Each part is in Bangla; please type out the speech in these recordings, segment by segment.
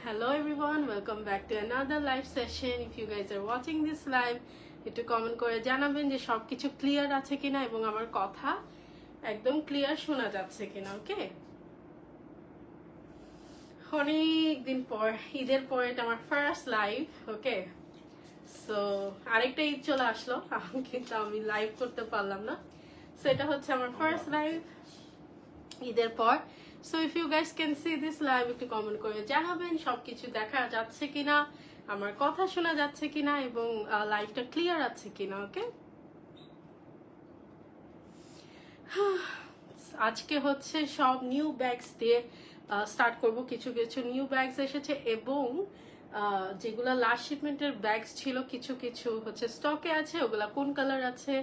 Hello everyone, welcome back to another live session. If you guys are watching this live, একটু কমেন্ট করে জানাবেন যে সবকিছু ক্লিয়ার আছে কিনা এবং আমার কথা একদম ক্লিয়ার শোনা যাচ্ছে কিনা। ওকে, অনেক দিন পর, ঈদের পর এটা আমার ফার্স্ট লাইভ। ওকে, সো আরেকটা ঈদ চলে আসলো কিন্তু আমি লাইভ করতে পারলাম না। সো এটা হচ্ছে আমার ফার্স্ট লাইভ ঈদের পর। So if you guys can see this live, একটু কমেন্ট করে জানাবেন সবকিছু দেখা যাচ্ছে কিনা, আমার কথা শোনা যাচ্ছে কিনা এবং লাইভটা ক্লিয়ার আছে কিনা। ওকে, আজকে হচ্ছে সব নিউ ব্যাগস দিয়ে স্টার্ট করব। কিছু কিছু নিউ ব্যাগস এসেছে এবং যেগুলা লাস্ট শিপমেন্টের ব্যাগস ছিল কিছু কিছু হচ্ছে স্টকে আছে, ওগুলা কোন কালার আছে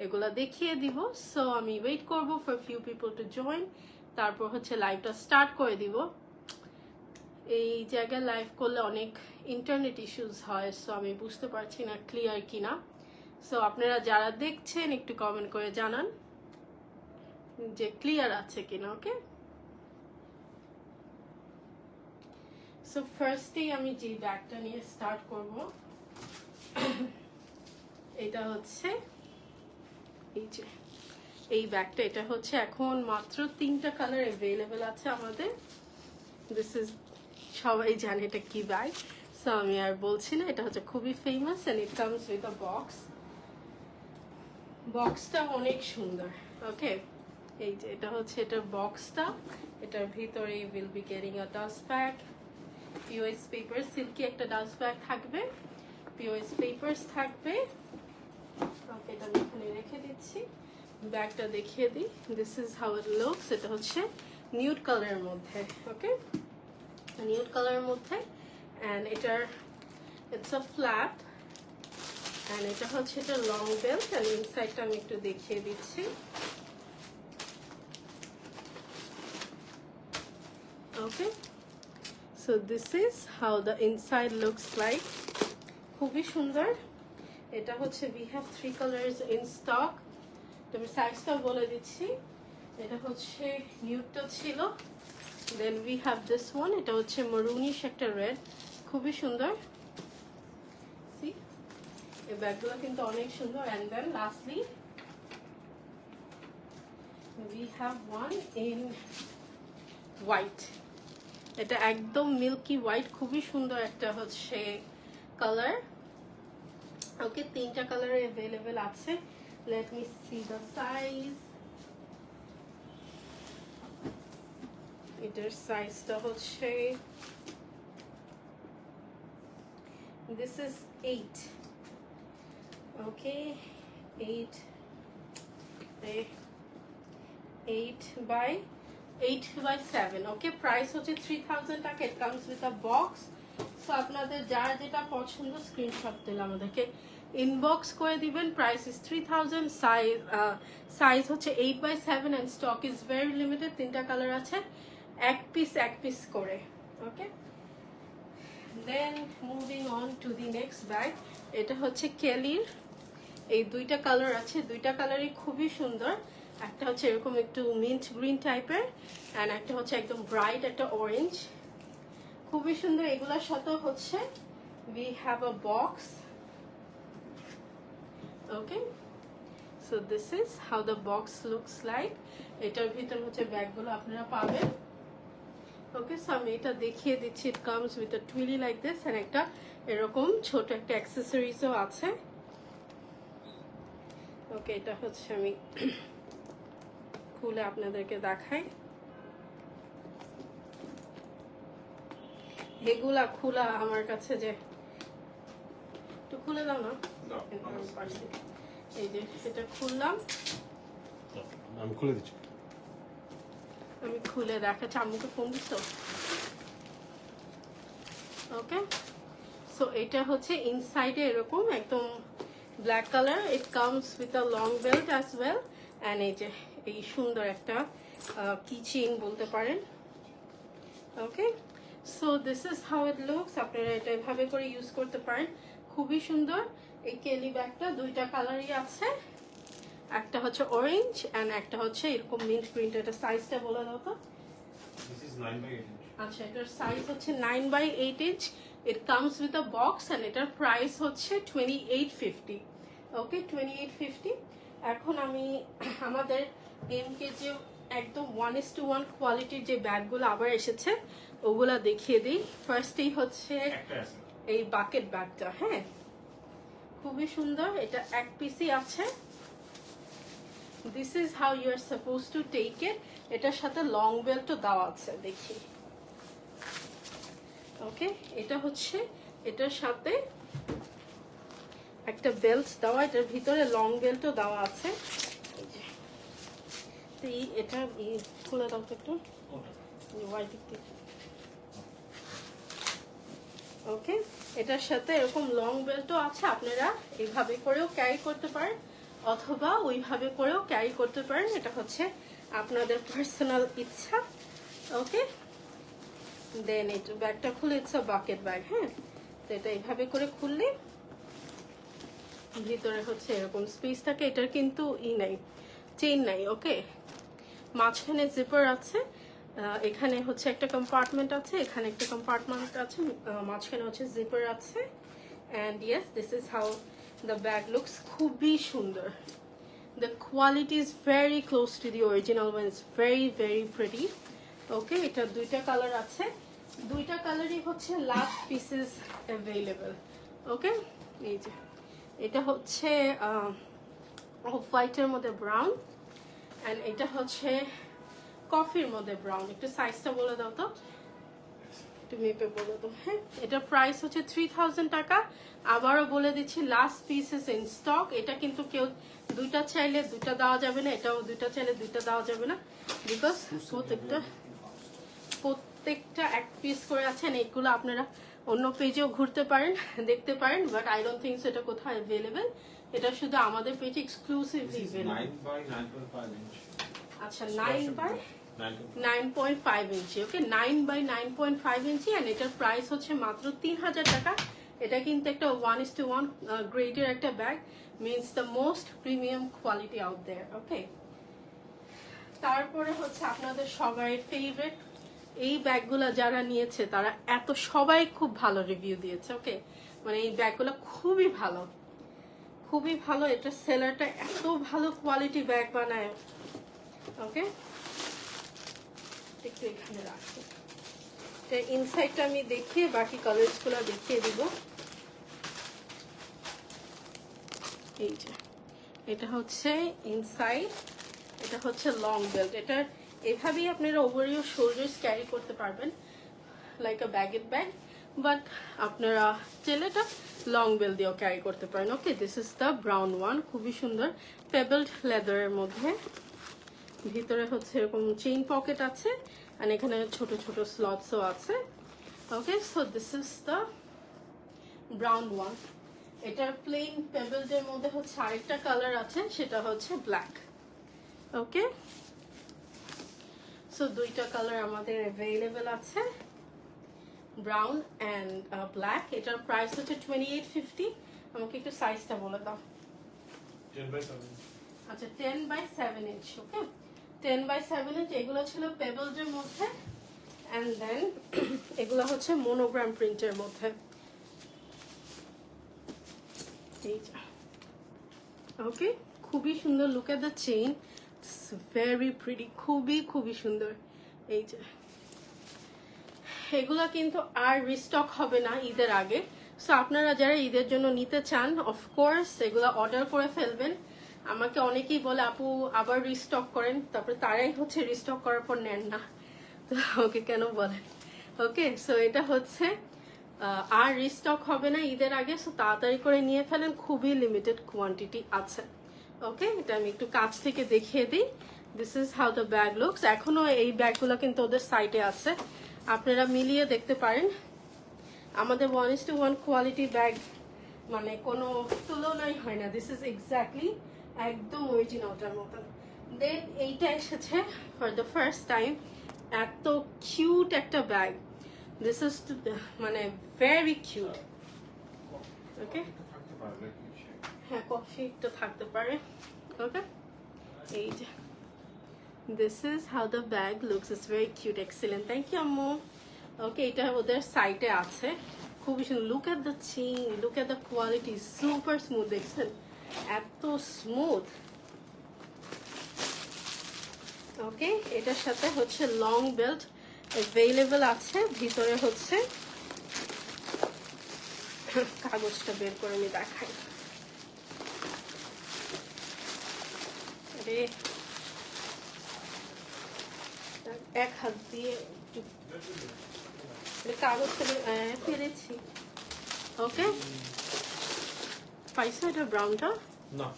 এগুলা দেখিয়ে দিব। সো আমি ওয়েট করব for few people to join, তারপর হচ্ছে লাইভটা স্টার্ট করে দিব। এই জায়গায় লাইভ করলে অনেক ইন্টারনেট ইস্যুস হয়, সো আমি বুঝতে পারছি না ক্লিয়ার কিনা। সো আপনারা যারা দেখছেন একটু কমেন্ট করে জানান যে ক্লিয়ার আছে কিনা। ওকে, সো ফার্স্টেই আমি যে ব্যাগটা নিয়ে স্টার্ট করব এটা হচ্ছে এই যে এই ব্যাগটা। এটা হচ্ছে এখন মাত্র 3টা কালার অ্যাভেলেবেল আছে আমাদের। দিস ইজ, সবাই জানে এটা কি ব্যাগ, সো আমি আর বলছি না। এটা হচ্ছে খুবই famous and it comes with a box. বক্সটা অনেক সুন্দর। ওকে, এই যে এটা হচ্ছে এটার বক্সটা। এটার ভিতরে will be getting a dust bag, POS paper, silky একটা ডাস্ট ব্যাগ থাকবে, পিওএস পেপারস থাকবে। ওকে, এটা আমি এখানে রেখে দিচ্ছি। ব্যাগটা দেখিয়ে দিই। This is how it looks. এটা হচ্ছে নিউড কালারের মধ্যে। ওকে, নিউড কালারের মধ্যে অ্যান্ড এটার ইটস আ ফ্ল্যাট অ্যান্ড এটা হচ্ছে এটা লং বেল্ট অ্যান্ড ইনসাইডটা আমি একটু দেখিয়ে দিচ্ছি। Okay, so this is how the inside looks like. খুবই সুন্দর। এটা হচ্ছে we have 3 colours in stock. তবে সাইজটা বলে দিচ্ছি। এটা হচ্ছে নিউডটা ছিল, then we have this one. এটা হচ্ছে মারুনিশ একটা রেড, খুবই সুন্দর। সি, এই ব্যাগগুলো কিন্তু অনেক সুন্দর। And then lastly we have one in white. এটা একদম মিল্কি হোয়াইট, খুবই সুন্দর একটা হচ্ছে কালার। ওকে, 3টা কালার অ্যাভেলেবেল আছে। Let me C the size. এটার সাইজটা হচ্ছে this is 8। Okay, 8x7। Okay, price হচ্ছে 3000 টাকা। ইট comes with a box. So আপনাদের যার যেটা পছন্দ স্ক্রিনশট দিলে আমাদেরকে ইনবক্স করে দিবেন। Price is 3000। সাইজ হচ্ছে 8x7 and stock is very limited. 3টা কালার আছে, এক পিস করে। Okay, then moving on to the next bag. এটা হচ্ছে কেলির। এই 2টা কালার আছে, 2টা কালারই খুবই সুন্দর। একটা হচ্ছে এরকম একটু মিন্ট গ্রিন টাইপের অ্যান্ড একটা হচ্ছে একদম ব্রাইট একটা অরেঞ্জ, খুবই সুন্দর। এগুলোর সাথে হচ্ছে we have a box. Okay, so this is how the box looks like. এটার ভিতর হচ্ছে ব্যাগগুলো আপনারা পাবেন। ওকে, সো আমি এটা দেখিয়ে দিচ্ছি। It comes with a twilly like this and একটা এরকম ছোট একটা অ্যাক্সেসরিজও আছে। ওকে, এটা হচ্ছে আমি খুলে আপনাদেরকে দেখাই। এগুলা খোলা আমার কাছে যে একটু খুলে দাও না। এই যে এটা খুললাম, আমি খুলে দিচ্ছি। আমি খুলে দেখাচ্ছি। আম্মুকে ফোন দিচ্ছ? ওকে, সো এটা হচ্ছে ইনসাইডে এরকম একদম black colour. It comes with a long belt as well and এই যে এই সুন্দর একটা কিচেইন বলতে পারেন। Okay, so this is how it looks. আপনারা এটা এভাবে করে ইউজ করতে পারেন, খুবই সুন্দর। এই কেলি ব্যাগটা 2টা কালারই আছে, একটা হচ্ছে অরেঞ্জ অ্যান্ড একটা হচ্ছে এরকম মিন্ট গ্রিন। এটা সাইজটা বলে দাও তো। This is 9x8 inch. আচ্ছা, এটার সাইজ হচ্ছে 9/8 inch. It comes with a box and এটার প্রাইস হচ্ছে 2850। ওকে, 2850। এখন আমি আমাদের এমকে যে একদম 1:1 কোয়ালিটির যে ব্যাগগুলো আবার এসেছে ওগুলা দেখিয়ে দিই। ফার্স্টেই হচ্ছে এই বাকেট ব্যাগটা। হ্যাঁ, খুবই সুন্দর, এটা এক পিসই আছে। This is how you are suppose to take it. এটার সাথে লং বেল্টও দেওয়া আছে, দেখি। ওকে, এটা হচ্ছে এটার সাথে একটা বেল্ট দেওয়া, এটার ভিতরে লং বেল্টও দেওয়া আছে। এটা খুলে দাও তো একটু। ওকে, এটার সাথে এরকম লং বেল্টও আছে, আপনারা এইভাবে করেও ক্যারি করতে পারেন অথবা ওইভাবে করেও ক্যারি করতে পারেন, এটা হচ্ছে আপনাদের পার্সোনাল ইচ্ছা। ওকে, দেন এটা ব্যাগটা খুলে ইটস আ বাকেট ব্যাগ। হ্যাঁ, তো এটা এইভাবে করে খুললে ভিতরে হচ্ছে এরকম স্পেস থাকে। এটার কিন্তু নাই, চেইন নাই। ওকে, মাঝখানে জিপার আছে, এখানে হচ্ছে একটা কম্পার্টমেন্ট আছে, এখানে একটা কম্পার্টমেন্ট আছে, মাঝখানে হচ্ছে জিপার আছে। And yes, this is how the bag looks. খুবই সুন্দর। The quality is very close to the original one. It's very very pretty. Okay, এটা দুইটা কালার আছে, দুইটা কালারই হচ্ছে লাস্ট পিসেস অ্যাভেলেবল। ওকে, এই যে এটা হচ্ছে অফ হোয়াইটের মধ্যে ব্রাউন, অ্যান্ড এটা হচ্ছে কফির মধ্যে ব্রাউন। একটু সাইজটা বলে দাও তো, একটু মেপে বলে দাও। হ্যাঁ, এটার প্রাইস হচ্ছে 3000 টাকা। আবারও বলে দিচ্ছি, লাস্ট পিসেস ইন স্টক। এটা কিন্তু কেউ দুইটা চাইলে দুইটা দেওয়া যাবে না, এটাও দুইটা চাইলে দুইটা দেওয়া যাবে না, বিকজ প্রত্যেকটা এক পিস করে আছেন। এগুলো আপনারা অন্য পেজেও ঘুরতে পারেন, দেখতে পারেন, বাট আই ডোন্ট থিঙ্ক এটা কোথায় অ্যাভেলেবেল। এটা শুধু আমাদের পেজে এক্সক্লুসিভলি আচ্ছা, 9/9.5 ইঞ্চি। ওকে, 9/9.5 ইঞ্চি, অ্যান্ড এটার প্রাইস হচ্ছে মাত্র 3000 টাকা। এটা কিন্তু একটা 1:1 গ্রেডের একটা bag, means the most premium quality out there. Okay, তারপরে হচ্ছে আপনাদের সবাই ফেভারিট এই ব্যাগগুলো যারা নিয়েছে তারা এত সবাই খুব ভালো রিভিউ দিয়েছে। ওকে, মানে এই ব্যাগগুলো খুবই ভালো, খুবই ভালো। এটা সেলারটা এত ভালো কোয়ালিটি ব্যাগ বানায়। ওকে, একটু এখানে রাখি, ইনসাইডটা আমি দেখিয়ে বাকি কালারসগুলো দেখিয়ে দিব। এই যে এটা হচ্ছে ইনসাইড, এটা হচ্ছে লং বেল্ট। এটার এভাবেই আপনারা ওভার ইউর শোল্ডার্স ক্যারি করতে পারবেন like a baguette bag, but আপনারা চাইলে এটা লং বেল্ট দিয়েও ক্যারি করতে পারেন। Okay, this is the brown one, খুবই সুন্দর পেবলড লেদারের মধ্যে। ভিতরে হচ্ছে এরকম চেইন পকেট আছে, আর এখানে ছোট ছোট স্লটসও আছে। Okay, so this is the brown one. এটার প্লেন পেবলডের মধ্যে হচ্ছে আরেকটা কালার আছে, সেটা হচ্ছে ব্ল্যাক। ওকে, সো দুইটা কালার আমাদের অ্যাভেলেবেল আছে, ব্রাউন অ্যান্ড ব্ল্যাক। এটার প্রাইস হচ্ছে 2850। আমাকে একটু সাইজটা বলে দাও। 10/7। আচ্ছা, 10/7 ইঞ্চ। ওকে, 10/7 ইঞ্চ। এগুলো ছিল পেবলসের মধ্যে, অ্যান্ড দেন এগুলো হচ্ছে মনোগ্রাম প্রিন্টের মধ্যে। ওকে, খুবই সুন্দর। Look at the chain, very pretty, খুবই খুবই সুন্দর। এই যে এগুলা কিন্তু আর রিস্টক হবে না ঈদের আগে। সো আপনারা যারা ঈদের জন্য নিতে চান, অফকোর্স এগুলা অর্ডার করে ফেলবেন। আমাকে অনেকেই বলে আপু আবার রিস্টক করেন, তারপরে তারাই হচ্ছে রিস্টক করার পর নেন না, তো ওকে কেন বলেন। ওকে, সো এটা হচ্ছে আর রিস্টক হবে না ঈদের আগে, সো তাড়াতাড়ি করে নিয়ে ফেলেন, খুবই লিমিটেড কোয়ান্টিটি আছে। ওকে, এটা আমি একটু কাছ থেকে দেখিয়ে দিই। This is how the bag looks. এখনো এই ব্যাগগুলো কিন্তু ওদের সাইটে আছে, আপনারা মিলিয়ে দেখতে পারেন। আমাদের 1:1 কোয়ালিটি ব্যাগ মানে কোনো তুলনাই হয় না। দিস ইজ এক্স্যাক্টলি একদম অরিজিনালটার মতন। দেন এইটা এসেছে ফর দ্য ফার্স্ট টাইম, এত কিউট একটা ব্যাগ। দিস ইজ মানে ভেরি কিউট। ওকে, হ্যাঁ, কফি একটু থাকতে পারে। ওকে, এই যে this is how the bag looks. It's very cute, excellent. Thank you, Ammo. ওকে, এটা ওদের সাইটে আছে, খুবই সুন্দর। Look at the chain, look at the quality, super smooth, দেখছেন এত স্মুথ। ওকে, এটার সাথে হচ্ছে লং বেল্ট অ্যাভেলেবল আছে, ভিতরে হচ্ছে কাগজটা বের করে আমি দেখাই। আরে এক হাত দিয়ে কাগজটা পেরেছি। ওকে, পাইছো এটা ব্রাউনটা? না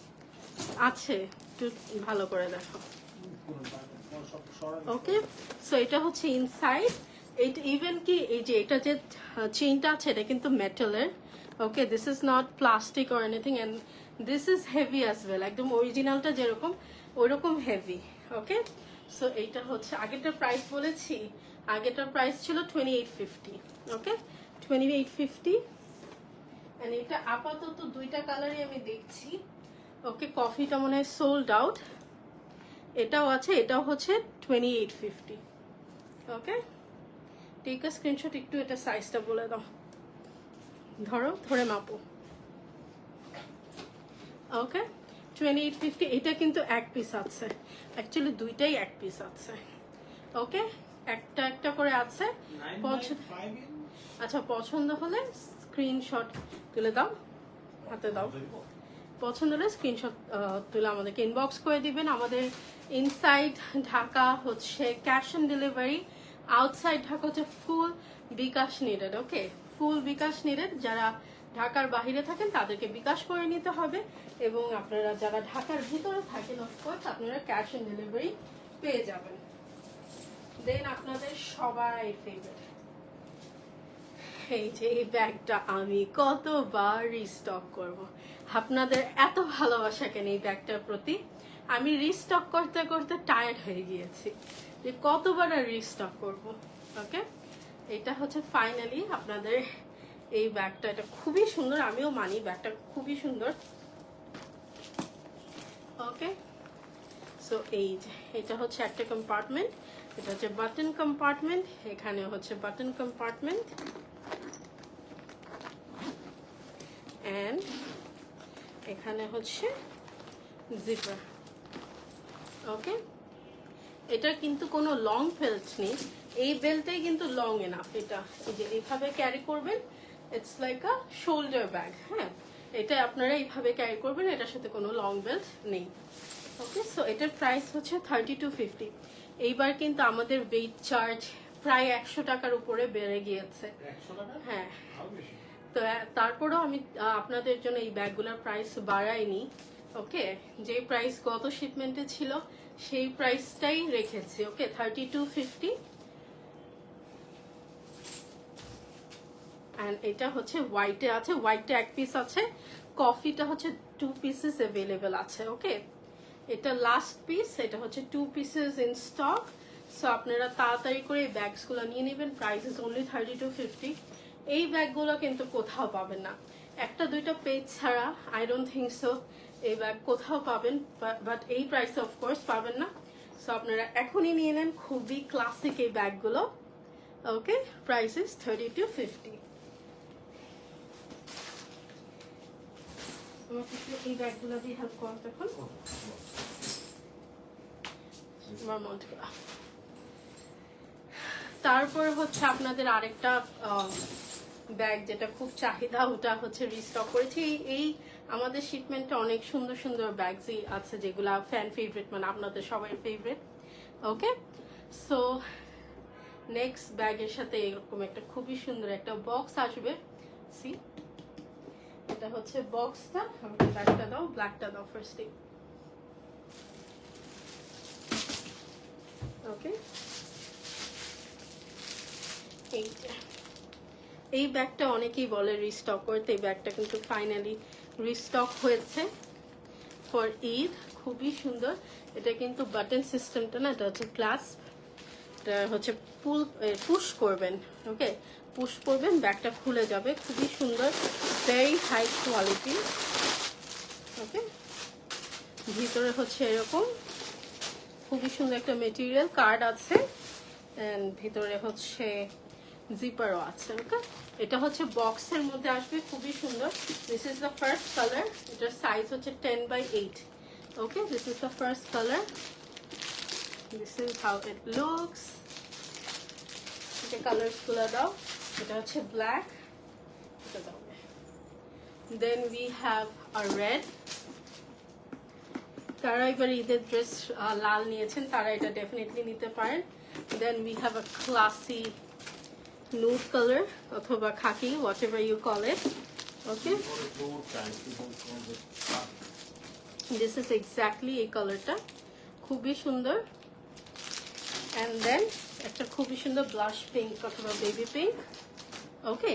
আছে, একটু ভালো করে দেখো। ওকে, সো এটা হচ্ছে ইনসাইড। এটা ইভেন কি এই যে এটা যে চেইনটা আছে এটা কিন্তু মেটালের। Okay, this is not plastic or anything, and this is heavy as well, একদম অরিজিনালটা যেরকম ওইরকম হেভি। ওকে, সো এইটা হচ্ছে আগেরটার প্রাইস বলেছি, আগেরটার প্রাইস ছিল 2850। ওকে, 2850। এন্ড এটা আপাতত দুইটা কালারই আমি দেখছি। ওকে, কফিটা মনে হয় সোল্ড আউট, এটাও আছে, এটাও হচ্ছে 2850। ওকে, টেক আ স্ক্রিনশট, একটু এটা সাইজটা বলে দাও, ধরো ধরে মাপো। ওকে, 2850। এটা কিন্তু এক পিস আছে, অ্যাকচুয়ালি দুইটাই এক পিস আছে। ওকে, একটা একটা করে আছে। আচ্ছা, পছন্দ হলে স্ক্রিনশট তুলে দাও, হাতে দাও। পছন্দ হলে স্ক্রিনশট তুলে আমাদেরকে ইনবক্স করে দিবেন। আমাদের ইনসাইড ঢাকা হচ্ছে cash on delivery, outside Dhaka হচ্ছে ফুল বিকাশ নিডেড। ওকে, ফুল বিকাশ নিডেড। যারা ঢাকার বাইরে থাকেন তাদেরকে বিকাশ করে নিতে হবে, এবং আপনারা যারা ঢাকার ভিতরে থাকেন অফকোর্স আপনারা ক্যাশ অন ডেলিভারি পেয়ে যাবেন। দেন আপনাদের সবাই ফেভারিট এই যে এই ব্যাগটা আমি কতবার রিস্টক করব। আপনাদের এত ভালোবাসা কেন এই ব্যাগটার প্রতি, আমি রিস্টক করতে করতে টায়ার্ড হয়ে গিয়েছি যে কতবার আর রিস্টক করব। ওকে, এটা হচ্ছে ফাইনালি আপনাদের এই ব্যাগটা। এটা খুবই সুন্দর, আমিও মানি ব্যাগটা খুবই সুন্দর। ওকে, সো এই যে এটা হচ্ছে একটা কম্পার্টমেন্ট, এটা হচ্ছে বাটন কম্পার্টমেন্ট, এখানে হচ্ছে বাটন কম্পার্টমেন্ট, এন্ড এখানে হচ্ছে জিপার। ওকে, এটা কিন্তু কোনো লং বেল্ট নেই, এই বেল্টটাই কিন্তু লং এনাফ। এটা এই যে এইভাবে ক্যারি করবেন, it's like a shoulder bag. হ্যাঁ, এটা আপনারা এইভাবে ক্যারি করবেন, এটার সাথে কোনো লং বেল্ট নেই। ওকে, সো এটার প্রাইস হচ্ছে 3250। এইবার কিন্তু আমাদের ওয়েট চার্জ প্রায় 100 টাকার উপরে বেড়ে গিয়েছে। হ্যাঁ, তো তারপরেও আমি আপনাদের জন্য এই ব্যাগগুলোর প্রাইস বাড়াইনি। ওকে, যে প্রাইস গত শিপমেন্টে ছিল সেই প্রাইসটাই রেখেছি। ওকে, 3250। এন্ড এটা হচ্ছে হোয়াইটে আছে, হোয়াইটে এক পিস আছে, কফিটা হচ্ছে 2 পিসেস অ্যাভেলেবেল আছে। ওকে, এটা লাস্ট পিস, এটা হচ্ছে 2 পিসেস ইন স্টক। সো আপনারা তাড়াতাড়ি করে এই ব্যাগসগুলো নিয়ে নেবেন, প্রাইস ইজ অনলি 3250। এই ব্যাগগুলো কিন্তু কোথাও পাবেন না, একটা দুইটা পেজ ছাড়া আই ডোন্ট থিঙ্ক সো এই ব্যাগ কোথাও পাবেন, বাট এই প্রাইসে অফকোর্স পাবেন না। সো আপনারা এখনই নিয়ে নেন, খুবই ক্লাসিক এই ব্যাগগুলো। ওকে, প্রাইস ইজ 3250। এই ব্যাগগুলো দিয়ে হেল্প করো তখন আমার মন থেকে। তারপর হচ্ছে আপনাদের আরেকটা ব্যাগ যেটা খুব চাহিদা, ওটা হচ্ছে রিস্টক করেছি। এই আমাদের শিপমেন্টে অনেক সুন্দর সুন্দর ব্যাগসই আছে যেগুলা ফ্যান ফেভারিট, মানে আপনাদের সবাই ফেভারিট। ওকে, সো নেক্সট ব্যাগের সাথে এরকম একটা খুবই সুন্দর একটা বক্স আসবে। সি, এটা হচ্ছে বক্সটা। আমাকে ব্যাগটা দাও, ব্ল্যাকটা দাও ফার্স্টে। ওকে, এই ব্যাগটা অনেকেই বলে রিস্টক করতে, এই ব্যাগটা কিন্তু ফাইনালি রিস্টক হয়েছে ফর ঈদ। খুবই সুন্দর, এটা কিন্তু বাটন সিস্টেমটা না, এটা হচ্ছে গ্লাস, এটা হচ্ছে পুশ করবেন। ওকে, পুশ করবেন, ব্যাগটা খুলে যাবে, খুবই সুন্দর, ভেরি হাই কোয়ালিটি। ওকে, ভিতরে হচ্ছে এরকম খুবই সুন্দর একটা মেটেরিয়াল, কার্ড আছে, এন্ড ভিতরে হচ্ছে জিপারও আছে। ওকে, এটা হচ্ছে বক্সের মধ্যে আসবে, খুবই সুন্দর। This is the first colour, এটার সাইজ হচ্ছে 10x8। Okay, this is the first colour, this is how it looks. এটা কালার্স গুলো দাও, এটা হচ্ছে ব্ল্যাক, এটা দাও। Then we have a red, যারা এবার ঈদের ড্রেস লাল নিয়েছেন তারা এটা ডেফিনেটলি নিতে পারেন। Then we have a classy nude color অথবা খাকি, whatever you call it. Okay, this is exactly এই কালারটা, খুবই সুন্দর। and then একটা খুবই সুন্দর ব্লাশ পিঙ্ক অথবা বেবি পিঙ্ক। ওকে,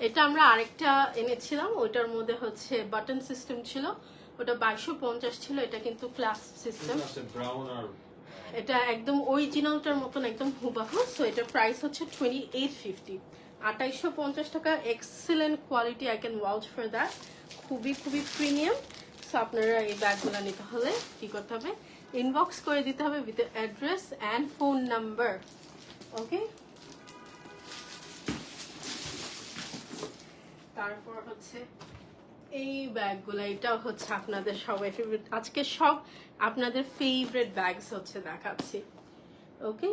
এটা আমরা আরেকটা এনেছিলাম, ওইটার মধ্যে হচ্ছে বাটন সিস্টেম ছিল, ওটা 2250 ছিল, এটা কিন্তু ক্লাস সিস্টেম। এটা একদম অরিজিনালটার মতন একদম হুবাহু। সো এটার প্রাইস হচ্ছে 2850, 2850 টাকা। Excellent quality, I can ভাউচ for that, খুবই খুবই প্রিমিয়াম। সো আপনারা এই ব্যাগগুলো নিতে হলে কি করতে হবে, ইনবক্স করে দিতে হবে with address and phone number. Okay, তারপর হচ্ছে এই ব্যাগগুলো, এটাও হচ্ছে আপনাদের সবাই ফেভারিট। আজকে সব আপনাদের ফেভারিট ব্যাগস হচ্ছে দেখাচ্ছি। ওকে,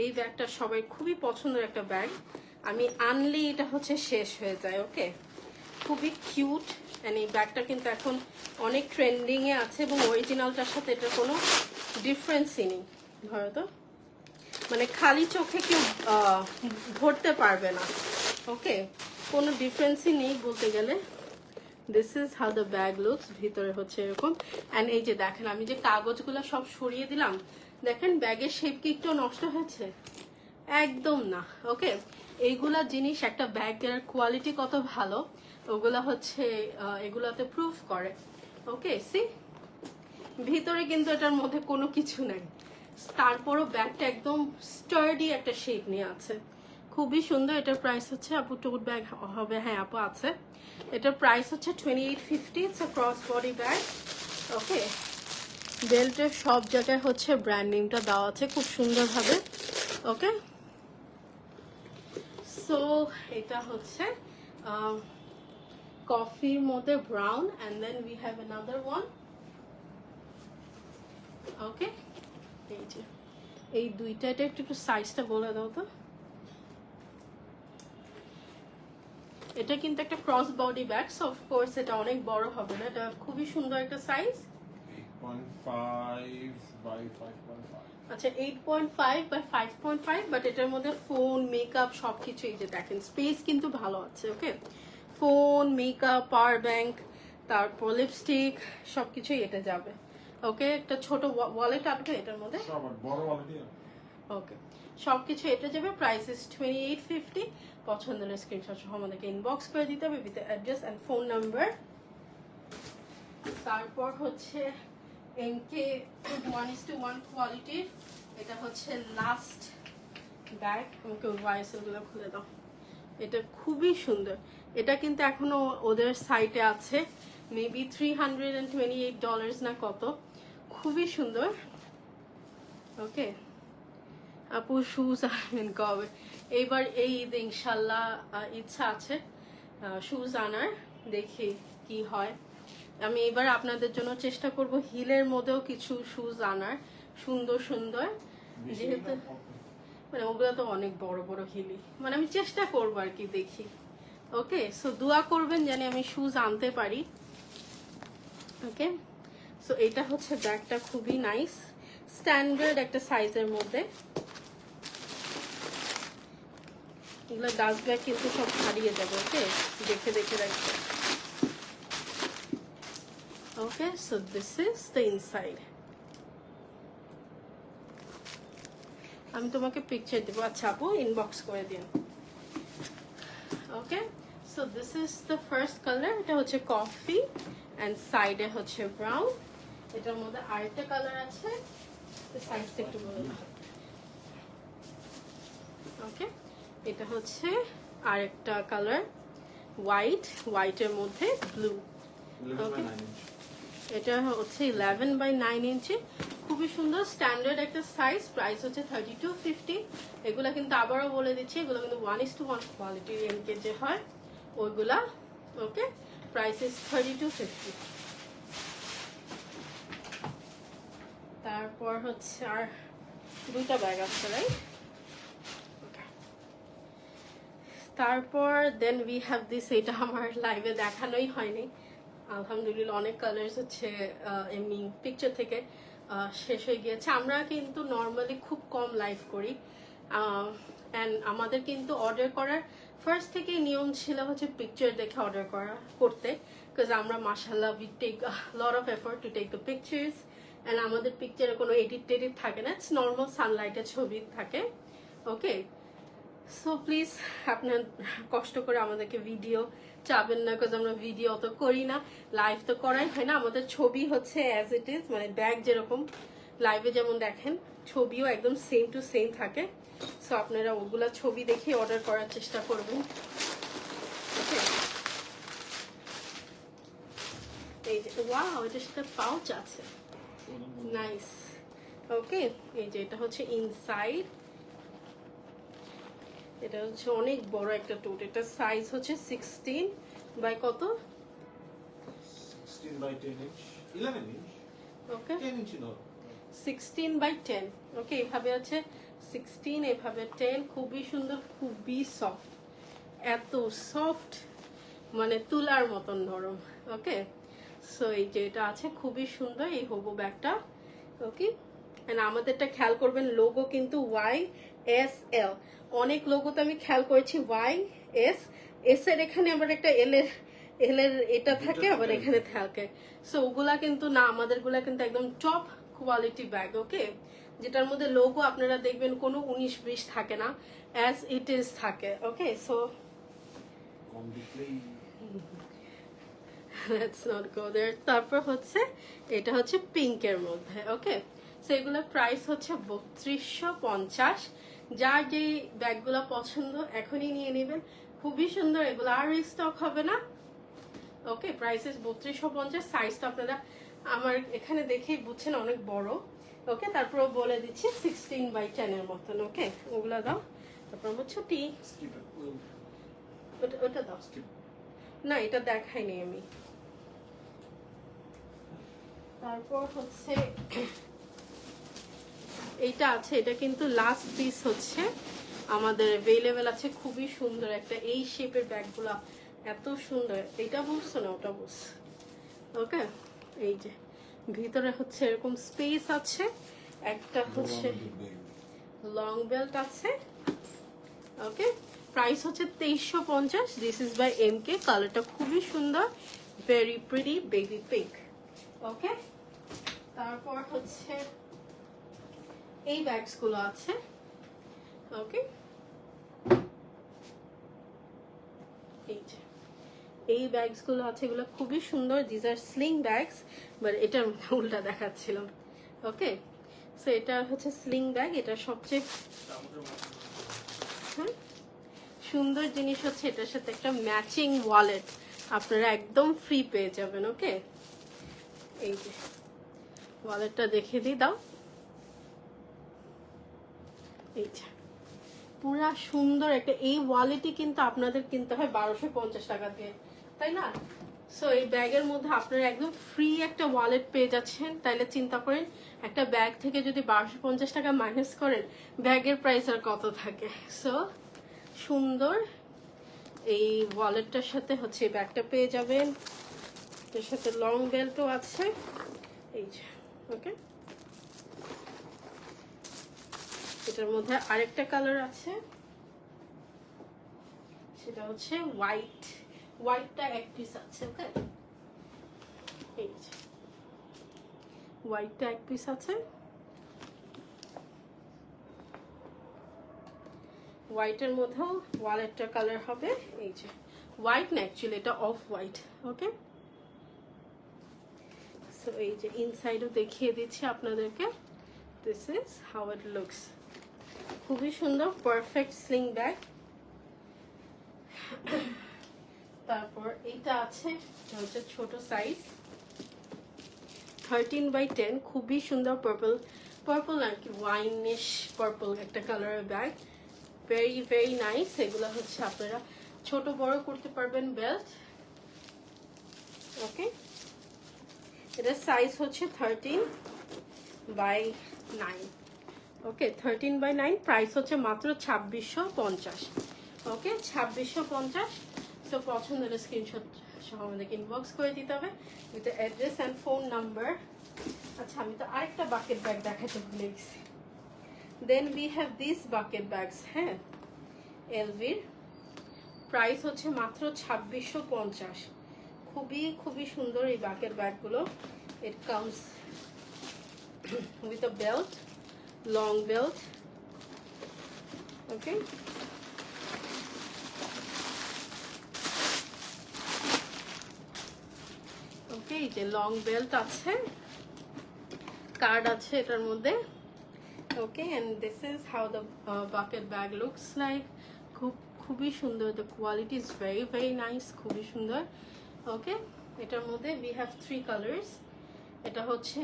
এই ব্যাগটা সবাই খুবই পছন্দের একটা ব্যাগ, আমি আনলি এটা হচ্ছে শেষ হয়ে যায়। ওকে, খুবই কিউট, এন্ড এই ব্যাগটা কিন্তু এখন অনেক ট্রেন্ডিং এ আছে এবং অরিজিনালটার সাথে এটার কোনো ডিফারেন্সই নেই। ধরো তো, মানে খালি চোখে কেউ ধরতে পারবে না। ওকে, কোনো ডিফারেন্সই নেই বলতে গেলে। This is how the bag looks, ভিতরে হচ্ছে এরকম। অ্যান্ড এই যে দেখেন, আমি যে কাগজগুলো সব সরিয়ে দিলাম, দেখেন ব্যাগের শেপ কি একটু নষ্ট হয়েছে? একদম না। ওকে, এইগুলা জিনিস একটা ব্যাগের কোয়ালিটি কত ভালো ওগুলা হচ্ছে এগুলাতে প্রুফ করে। ওকে, সি ভিতরে কিন্তু এটার মধ্যে কোনো কিছু নাই, তারপরও ব্যাগটা একদম স্টার্ডি একটা শেপ নিয়ে আছে, খুবই সুন্দর। এটার প্রাইস হচ্ছে, আপু টোট ব্যাগ হবে? হ্যাঁ আপু আছে। এটার প্রাইস হচ্ছে 2850, it's a cross body bag. Okay, বেল্টের সব জায়গায় হচ্ছে ব্র্যান্ডিংটা দেওয়া আছে খুব সুন্দরভাবে। ওকে, সো এটা হচ্ছে কফির মধ্যে brown, and then we have another one. Okay, এই যে এই দুইটা, এটা একটু সাইজটা বলে দাও তো। এটা কিন্তু একটা cross body bag, so of course এটা অনেক বড় হবে না, এটা খুবই সুন্দর একটা সাইজ। 8.5 by 5.5। আচ্ছা, 8.5 by 5.5, বাট এটার মধ্যে ফোন, মেকআপ সবকিছু, এই যে দেখেন স্পেস কিন্তু ভালো আছে। ওকে, ফোন, মেকআপ, পাওয়ার ব্যাংক, তারপর লিপস্টিক সবকিছুই এটা যাবে। ওকে, একটা ছোট ওয়ালেট আসবে এটার মধ্যে, বড় ওয়ালেটই। ওকে, সবকিছু এটা যাবে। Price is 2850। পছন্দের স্ক্রিনশট সহ আমাদেরকে ইনবক্স করে দিতে হবে with address and phone number. তারপর হচ্ছে এমকে 1:1 কোয়ালিটি, এটা হচ্ছে লাস্ট ব্যাগ। আমাকে ওয়াইসগুলো খুলে দাও, এটা খুবই সুন্দর। এটা কিন্তু এখনো ওদের সাইটে আছে, মেবি $328 না কত, খুবই সুন্দর। ওকে, আপু শুজ আনবেন কবে? এইবার এই ঈদ ইনশাল্লাহ ইচ্ছা আছে শুজ আনার, দেখি কি হয়। আমি এবার আপনাদের জন্য চেষ্টা করব হিলের মধ্যেও কিছু শুজ আনার, সুন্দর সুন্দর, যেহেতু মানে ওগুলো তো অনেক বড় বড় হিলি, মানে আমি চেষ্টা করবো আর কি, দেখি। ওকে, সো দোয়া করবেন জানি আমি শুজ আনতে পারি। ওকে, সো এটা হচ্ছে ব্যাগটা, খুবই নাইস, স্ট্যান্ডার্ড একটা সাইজের মধ্যে। এগুলো ডাস্ট ব্যাগ কিন্তু সব হারিয়ে যাবে। ওকে, দেখে দেখে রাখবে। Okay, so this is the inside. আমি তোমাকে পিকচার দেবো, আচ্ছা আপু ইনবক্স করে দিন। Okay, so this is the first colour, এটা হচ্ছে কফি অ্যান্ড সাইডে হচ্ছে ব্রাউন। এটার মধ্যে আরেকটা কালার আছে, সাইজটা একটু বলে দাও। ওকে, এটা হচ্ছে আরেকটা কালার, হোয়াইট, হোয়াইটের মধ্যে ব্লু। ওকে, এটা হচ্ছে 11 by 9 ইঞ্চি, খুবই সুন্দর স্ট্যান্ডার্ড একটা সাইজ, প্রাইস হচ্ছে 3250। এগুলা কিন্তু আবারও বলে দিচ্ছি, এগুলো কিন্তু 1:1 কোয়ালিটির এমকে যে হয় ওইগুলা। ওকে, প্রাইস ইজ 3250। তারপর হচ্ছে আর দুইটা ব্যাগ আছে, রাইট? তারপর দেন উই হ্যাভ দিস, এটা আমার লাইভে দেখানোই হয়নি আলহামদুলিল্লাহ, অনেক কালার্স হচ্ছে এমনি পিকচার থেকে শেষ হয়ে গিয়েছে। আমরা কিন্তু নর্মালি খুব কম লাইভ করি, অ্যান্ড আমাদের কিন্তু অর্ডার করার ফার্স্ট থেকেই নিয়ম ছিল হচ্ছে পিকচার দেখে অর্ডার করতে, বিকজ আমরা মাশাআল্লাহ we take lot of effort to take the pictures, and আমাদের পিকচারে কোনো এডিট টেডিট থাকে না, ইটস নর্মাল সানলাইটের ছবি থাকে। ওকে, সো প্লিজ আপনার কষ্ট করে আমাদেরকে ভিডিও চাবেন না, বিকজ আমরা ভিডিও অত করি না, লাইভ তো করাই হয় না। আমাদের ছবি হচ্ছে অ্যাজ ইট ইজ, মানে ব্যাগ যেরকম লাইভে যেমন দেখেন ছবিও একদম সেম টু সেম থাকে। সো আপনারা ওগুলা ছবি দেখে অর্ডার করার চেষ্টা করবেন। ওকে, এই যে ওয়াও, এটার সাথে পাউচ আছে, নাইস। ওকে, এই যে এটা হচ্ছে ইনসাইড, এটা হচ্ছে অনেক বড় একটা টোট, এটা সাইজ হচ্ছে 16 বাই কত, 16 by 10 inch, 11 inch, okay 10 inch no. 16 by 10। Okay, এভাবে আছে 16, এভাবে 10, খুবই সুন্দর, খুবই সফট, এত সফট মানে তুলার মতন নরম। ওকে, সো এই যে এটা আছে খুবই সুন্দর এই হবু ব্যাগটা। ওকে, এন্ড আমাদেরটা খেয়াল করবেন, লোগো কিন্তু YSL, অনেক লোগোতে আমি খেয়াল করেছি YS, এস এর এখানে আবার একটা এল এর এটা থাকে, আবার এখানে থাকে। সো ওগুলা কিন্তু না, আমাদের গুলা কিন্তু একদম টপ কোয়ালিটি ব্যাগ। ওকে, যেটার মধ্যে লোগো আপনারা দেখবেন কোনো 19-20 থাকে না, অ্যাজ ইট ইজ থাকে। Okay, so let's not go there. তারপর হচ্ছে এটা হচ্ছে পিঙ্কের মধ্যে। ওকে, সো এগুলোর প্রাইস হচ্ছে 3250। যার যে ব্যাগগুলো পছন্দ এখনই নিয়ে নেবেন, খুবই সুন্দর, এগুলো আর রিস্টক হবে না। ওকে, প্রাইস ইজ 3250। সাইজ তো আপনারা আমার এখানে দেখেই বুঝছেন অনেক বড়। ওকে, তারপর বলে দিচ্ছি 16 বাই 10 এর মতন। ওকে, ওগুলা দাও। তারপর আমার ছুটি, Skip it. We'll ওটা দাও। skip. না, এটা দেখাইনি আমি। তারপর হচ্ছে এইটা আছে, এটা কিন্তু লাস্ট পিস হচ্ছে আমাদের অ্যাভেলেবেল আছে, খুবই সুন্দর একটা এই শেপের ব্যাগগুলা, এত সুন্দর। এটা বলছো না, ওটা বলছো। ওকে, এই যে ভিতরে হচ্ছে এরকম স্পেস আছে, একটা হচ্ছে লং বেল্ট আছে। ওকে, প্রাইস হচ্ছে 2350। দিস ইজ বাই MK, কালারটা খুবই সুন্দর, ভেরি প্রিটি বেবি পিঙ্ক। ওকে, তারপর হচ্ছে এই ব্যাগস গুলো আছে। ওকে, এই যে এই ব্যাগস গুলো আছে, এগুলো খুবই সুন্দর, this are sling bags, but এটার উল্টা দেখাচ্ছিলাম। ওকে, সো এটা হচ্ছে স্লিং ব্যাগ, এটা সবচেয়ে সুন্দর জিনিস হচ্ছে এটার সাথে একটা ম্যাচিং ওয়ালেট আপনারা একদম ফ্রি পেয়ে যাবেন। ওকে, এই যে ওয়ালেটটা দেখিয়ে দিই, দাও। এই যে পুরা সুন্দর একটা এই ওয়ালেটই কিন্তু আপনাদের কিনতে হয় 1250 টাকা দিয়ে, তাই না? সো এই ব্যাগের মধ্যে আপনারা একদম ফ্রি একটা ওয়ালেট পেয়ে যাচ্ছেন। তাইলে চিন্তা করেন, একটা ব্যাগ থেকে যদি 1250 টাকা মাইনাস করেন, ব্যাগের প্রাইস আর কত থাকে। সো সুন্দর এই ওয়ালেটটার সাথে হচ্ছে ব্যাগটা পেয়ে যাবেন, এর সাথে লং বেল্টও আছে। এই যে ওকে, এটার মধ্যে আরেকটা কালার আছে, সেটা হচ্ছে হোয়াইট, হোয়াইটটা এক পিস আছে। ওকে, এই যে হোয়াইটটা এক পিস আছে, হোয়াইটের মধ্যেও ওয়ালেটটার কালার হবে এই যে হোয়াইট না, অ্যাকচুয়ালি এটা অফ হোয়াইট। ওকে, সো এই যে ইনসাইডও দেখিয়ে দিচ্ছি আপনাদেরকে, this is how it looks, খুবই সুন্দর, পারফেক্ট স্লিং ব্যাগ। তারপর এইটা আছে, এটা হচ্ছে ছোট সাইজ, 13x10, খুবই সুন্দর পার্পল পার্পল আর কি ওয়াইনিশ পার্পল একটা কালারের ব্যাগ, ভেরি ভেরি নাইস। এগুলো হচ্ছে আপনারা ছোট বড় করতে পারবেন বেল্ট। ওকে, এটার সাইজ হচ্ছে 13x9। ওকে, 13x9, প্রাইস হচ্ছে মাত্র 2650। ওকে, 2650। তো পছন্দের স্ক্রিনশট সহ আমাদেরকে ইনবক্স করে দিতে হবে with address and phone number. আচ্ছা, আমি তো আরেকটা বাকেট ব্যাগ দেখাতে ভুলে গেছি। Then we have this bucket bags. হ্যাঁ, এলভির, প্রাইস হচ্ছে মাত্র 2650। খুবই খুবই সুন্দর এই বাকেট ব্যাগগুলো। It comes with a belt, long belt. Okay, okay, এই যে লং বেল্ট আছে, কার্ড আছে এটার মধ্যে। Okay, and this is how the bucket bag looks like. খুবই সুন্দর, the quality is very very nice, খুবই সুন্দর। ওকে, এটার মধ্যে উই হ্যাভ 3 কালার্স। এটা হচ্ছে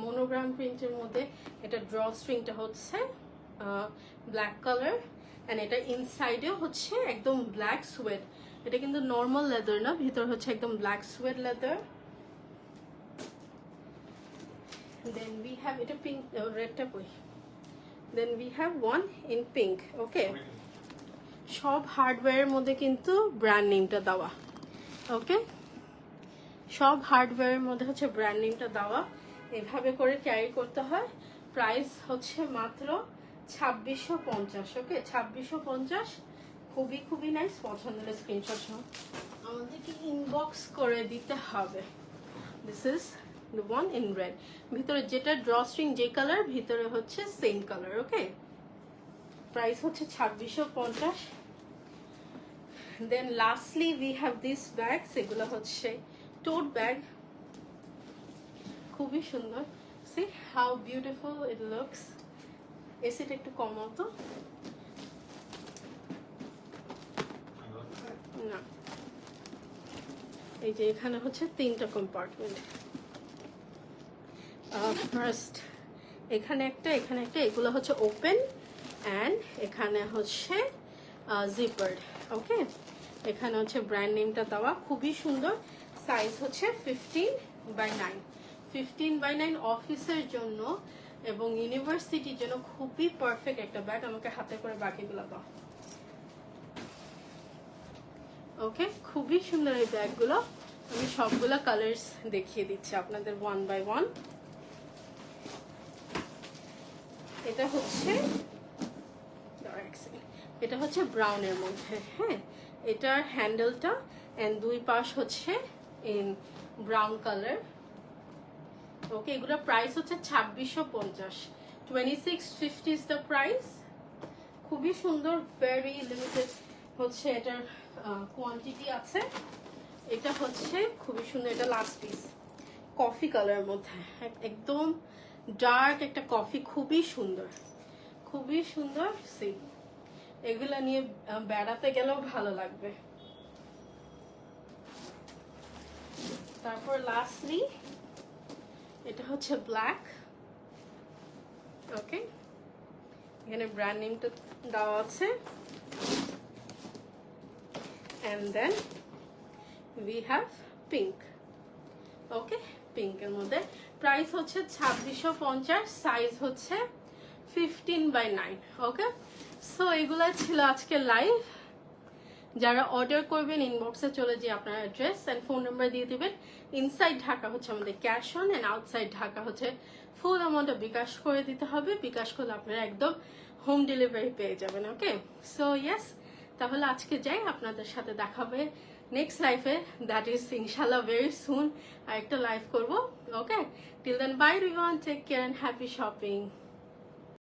মনোগ্রাম প্রিন্টের মধ্যে, এটা ড্র স্ট্রিংটা হচ্ছে ব্ল্যাক কালার, অ্যান্ড এটা ইনসাইডেও হচ্ছে একদম ব্ল্যাক সুয়েড। এটা কিন্তু নর্মাল লেদার না, ভিতর হচ্ছে একদম black suede leather. Then we have এটা পিঙ্ক, রেডটা কই। Then we have one in pink. Okay, সব হার্ডওয়্যারের মধ্যে কিন্তু ব্র্যান্ড নেমটা দেওয়া। ওকে, সব হার্ডওয়্যারের মধ্যে হচ্ছে ব্র্যান্ড নেমটা দেওয়া, এভাবে করে ক্যারি করতে হয়। প্রাইস হচ্ছে মাত্র 2650। ওকে, 2650, খুবই খুবই নাইস। পছন্দের স্ক্রিনশট সহ আমাদেরকে ইনবক্স করে দিতে হবে। This is the one in red. ভিতরে যেটা ড্র স্ট্রিং যে কালার, ভিতরে হচ্ছে সেম কালার। ওকে, প্রাইস হচ্ছে 2650। Then lastly we have this bags. এগুলো হচ্ছে টোট ব্যাগ, খুবই সুন্দর। See how beautiful it looks. এসিটা একটু কমাতো না। এই যে এখানে হচ্ছে 3টা কম্পার্টমেন্ট। ফার্স্ট এখানে একটা, এখানে একটা, এগুলো হচ্ছে ওপেন, অ্যান্ড এখানে হচ্ছে জিপার্ড। ওকে, এখানে হচ্ছে ব্র্যান্ড নেমটা দেওয়া, খুবই সুন্দর। সাইজ হচ্ছে 15x9। 15x9 অফিসের জন্য এবং ইউনিভার্সিটির জন্য খুবই পারফেক্ট একটা ব্যাগ। আমাকে হাতে করে বাকিগুলো দাও। ওকে, খুবই সুন্দর এই ব্যাগগুলো। আমি সবগুলো কালার্স দেখিয়ে দিচ্ছি আপনাদের 1 by 1। এটা হচ্ছে ব্রাউনের মধ্যে। হ্যাঁ, এটার হ্যান্ডেলটা এন্ড দুই পাশ হচ্ছে ইন ব্রাউন কালার। ওকে, এগুলোর প্রাইস হচ্ছে 2650। 2650 ইজ দ্য প্রাইস। খুবই সুন্দর, ভেরি লিমিটেড হচ্ছে এটার কোয়ান্টিটি আছে। এটা হচ্ছে খুবই সুন্দর, এটা লাস্ট পিস, কফি কালারের মধ্যে, একদম ডার্ক একটা কফি, খুবই সুন্দর, খুবই সুন্দর। সি, এগুলা নিয়ে বেড়াতে গেলেও ভালো লাগবে। তারপর লাস্টলি এটা হচ্ছে ব্ল্যাক। ওকে, এখানে ব্র্যান্ড নেমটা দেওয়া আছে, and then we have pink. ওকে, পিঙ্কের মধ্যে প্রাইস হচ্ছে 2650, সাইজ হচ্ছে 15x9। ওকে, সো এগুলা ছিল আজকে লাইভ। যারা অর্ডার করবেন ইনবক্সে চলে যে আপনার অ্যাড্রেস অ্যান্ড ফোন নাম্বার দিয়ে দিবেন। ইনসাইড ঢাকা হচ্ছে আমাদের cash on, and outside Dhaka হচ্ছে ফুল অ্যামাউন্টটা বিকাশ করে দিতে হবে। বিকাশ করলে আপনারা একদম হোম ডেলিভারি পেয়ে যাবেন। ওকে, সো ইয়েস, তাহলে আজকে যাই, আপনাদের সাথে দেখাবে নেক্সট লাইফে, দ্যাট ইজ ইনশাল্লাহ ভেরি সুন। আর একটা লাইভ করবো। Okay, till then bye everyone, take care and happy shopping.